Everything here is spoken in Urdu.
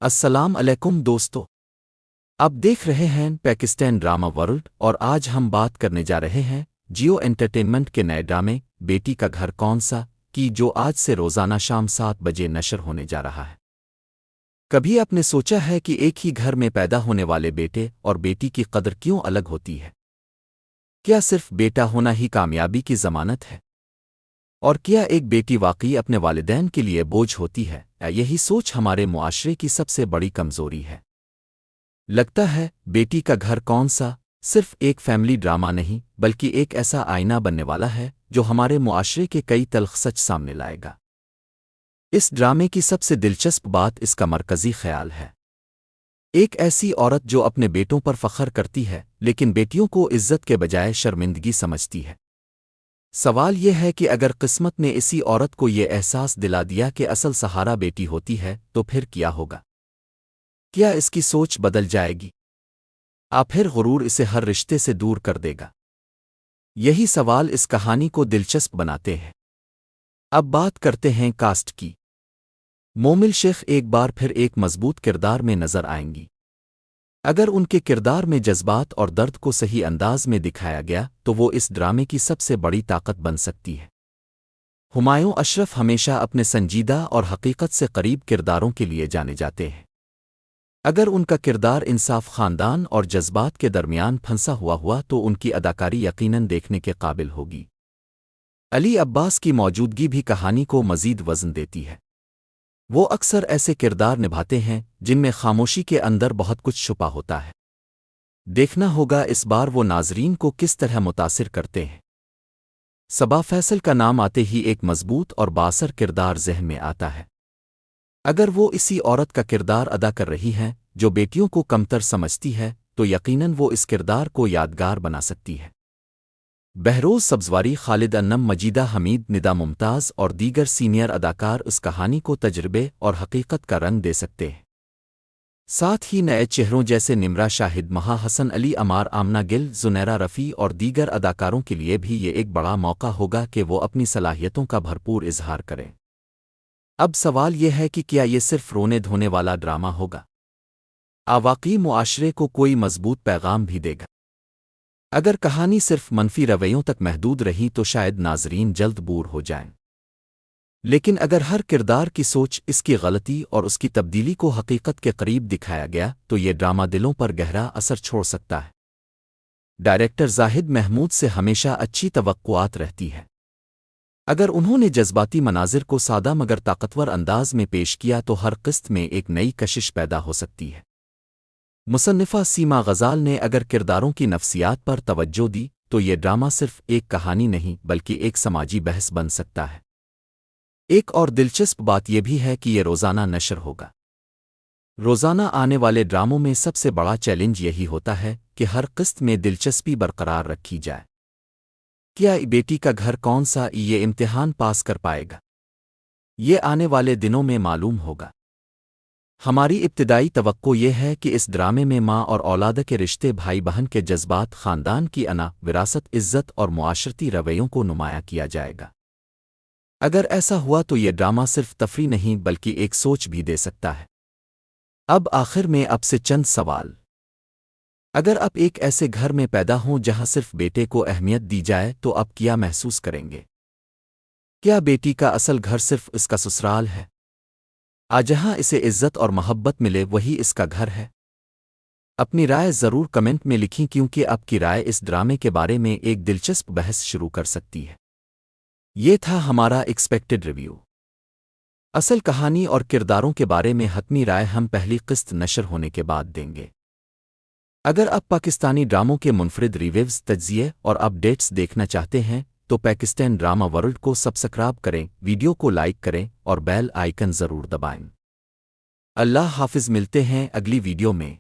السلام علیکم دوستو، آپ دیکھ رہے ہیں پاکستان ڈرامہ ورلڈ اور آج ہم بات کرنے جا رہے ہیں جیو انٹرٹینمنٹ کے نئے ڈرامے بیٹی کا گھر کون سا کی جو آج سے روزانہ شام 7 بجے نشر ہونے جا رہا ہے۔ کبھی آپ نے سوچا ہے کہ ایک ہی گھر میں پیدا ہونے والے بیٹے اور بیٹی کی قدر کیوں الگ ہوتی ہے؟ کیا صرف بیٹا ہونا ہی کامیابی کی ضمانت ہے؟ اور کیا ایک بیٹی واقعی اپنے والدین کے لیے بوجھ ہوتی ہے؟ یہی سوچ ہمارے معاشرے کی سب سے بڑی کمزوری ہے۔ لگتا ہے بیٹی کا گھر کون سا صرف ایک فیملی ڈرامہ نہیں بلکہ ایک ایسا آئینہ بننے والا ہے جو ہمارے معاشرے کے کئی تلخ سچ سامنے لائے گا۔ اس ڈرامے کی سب سے دلچسپ بات اس کا مرکزی خیال ہے، ایک ایسی عورت جو اپنے بیٹوں پر فخر کرتی ہے لیکن بیٹیوں کو عزت کے بجائے شرمندگی سمجھتی ہے۔ سوال یہ ہے کہ اگر قسمت نے اسی عورت کو یہ احساس دلا دیا کہ اصل سہارا بیٹی ہوتی ہے تو پھر کیا ہوگا؟ کیا اس کی سوچ بدل جائے گی؟ پھر غرور اسے ہر رشتے سے دور کر دے گا؟ یہی سوال اس کہانی کو دلچسپ بناتے ہیں۔ اب بات کرتے ہیں کاسٹ کی۔ مومل شیخ ایک بار پھر ایک مضبوط کردار میں نظر آئیں گی۔ اگر ان کے کردار میں جذبات اور درد کو صحیح انداز میں دکھایا گیا تو وہ اس ڈرامے کی سب سے بڑی طاقت بن سکتی ہے۔ ہمایوں اشرف ہمیشہ اپنے سنجیدہ اور حقیقت سے قریب کرداروں کے لیے جانے جاتے ہیں۔ اگر ان کا کردار انصاف خاندان اور جذبات کے درمیان پھنسا ہوا تو ان کی اداکاری یقیناً دیکھنے کے قابل ہوگی۔ علی عباس کی موجودگی بھی کہانی کو مزید وزن دیتی ہے۔ وہ اکثر ایسے کردار نبھاتے ہیں جن میں خاموشی کے اندر بہت کچھ چھپا ہوتا ہے۔ دیکھنا ہوگا اس بار وہ ناظرین کو کس طرح متاثر کرتے ہیں۔ صبا فیصل کا نام آتے ہی ایک مضبوط اور بااثر کردار ذہن میں آتا ہے۔ اگر وہ اسی عورت کا کردار ادا کر رہی ہیں جو بیٹیوں کو کمتر سمجھتی ہے تو یقیناً وہ اس کردار کو یادگار بنا سکتی ہے۔ بہروز سبزواری، خالد انم، مجیدہ حمید، ندا ممتاز اور دیگر سینئر اداکار اس کہانی کو تجربے اور حقیقت کا رنگ دے سکتے ہیں۔ ساتھ ہی نئے چہروں جیسے نمرا شاہد، مہا حسن علی، عمار، آمنہ گل، زنیرہ رفیع اور دیگر اداکاروں کے لیے بھی یہ ایک بڑا موقع ہوگا کہ وہ اپنی صلاحیتوں کا بھرپور اظہار کریں۔ اب سوال یہ ہے کہ کیا یہ صرف رونے دھونے والا ڈرامہ ہوگا؟ واقعی معاشرے کو کوئی مضبوط پیغام بھی دے گا؟ اگر کہانی صرف منفی رویوں تک محدود رہی تو شاید ناظرین جلد بور ہو جائیں، لیکن اگر ہر کردار کی سوچ، اس کی غلطی اور اس کی تبدیلی کو حقیقت کے قریب دکھایا گیا تو یہ ڈرامہ دلوں پر گہرا اثر چھوڑ سکتا ہے۔ ڈائریکٹر زاہد محمود سے ہمیشہ اچھی توقعات رہتی ہے۔ اگر انہوں نے جذباتی مناظر کو سادہ مگر طاقتور انداز میں پیش کیا تو ہر قسط میں ایک نئی کشش پیدا ہو سکتی ہے۔ مصنفہ سیما غزال نے اگر کرداروں کی نفسیات پر توجہ دی تو یہ ڈرامہ صرف ایک کہانی نہیں بلکہ ایک سماجی بحث بن سکتا ہے۔ ایک اور دلچسپ بات یہ بھی ہے کہ یہ روزانہ نشر ہوگا۔ روزانہ آنے والے ڈراموں میں سب سے بڑا چیلنج یہی ہوتا ہے کہ ہر قسط میں دلچسپی برقرار رکھی جائے۔ کیا بیٹی کا گھر کون سا یہ امتحان پاس کر پائے گا؟ یہ آنے والے دنوں میں معلوم ہوگا۔ ہماری ابتدائی توقع یہ ہے کہ اس ڈرامے میں ماں اور اولاد کے رشتے، بھائی بہن کے جذبات، خاندان کی انا، وراثت، عزت اور معاشرتی رویوں کو نمایاں کیا جائے گا۔ اگر ایسا ہوا تو یہ ڈرامہ صرف تفریح نہیں بلکہ ایک سوچ بھی دے سکتا ہے۔ اب آخر میں اب سے چند سوال۔ اگر آپ ایک ایسے گھر میں پیدا ہوں جہاں صرف بیٹے کو اہمیت دی جائے تو آپ کیا محسوس کریں گے؟ کیا بیٹی کا اصل گھر صرف اس کا سسرال ہے؟ جہاں اسے عزت اور محبت ملے وہی اس کا گھر ہے؟ اپنی رائے ضرور کمنٹ میں لکھیں کیونکہ آپ کی رائے اس ڈرامے کے بارے میں ایک دلچسپ بحث شروع کر سکتی ہے۔ یہ تھا ہمارا ایکسپیکٹڈ ریویو۔ اصل کہانی اور کرداروں کے بارے میں حتمی رائے ہم پہلی قسط نشر ہونے کے بعد دیں گے۔ اگر آپ پاکستانی ڈراموں کے منفرد ریویوز، تجزیے اور اپ ڈیٹس دیکھنا چاہتے ہیں تو پاکستان ڈرامہ ورلڈ کو سبسکرائب کریں، ویڈیو کو لائک کریں اور بیل آئیکن ضرور دبائیں۔ اللہ حافظ، ملتے ہیں اگلی ویڈیو میں۔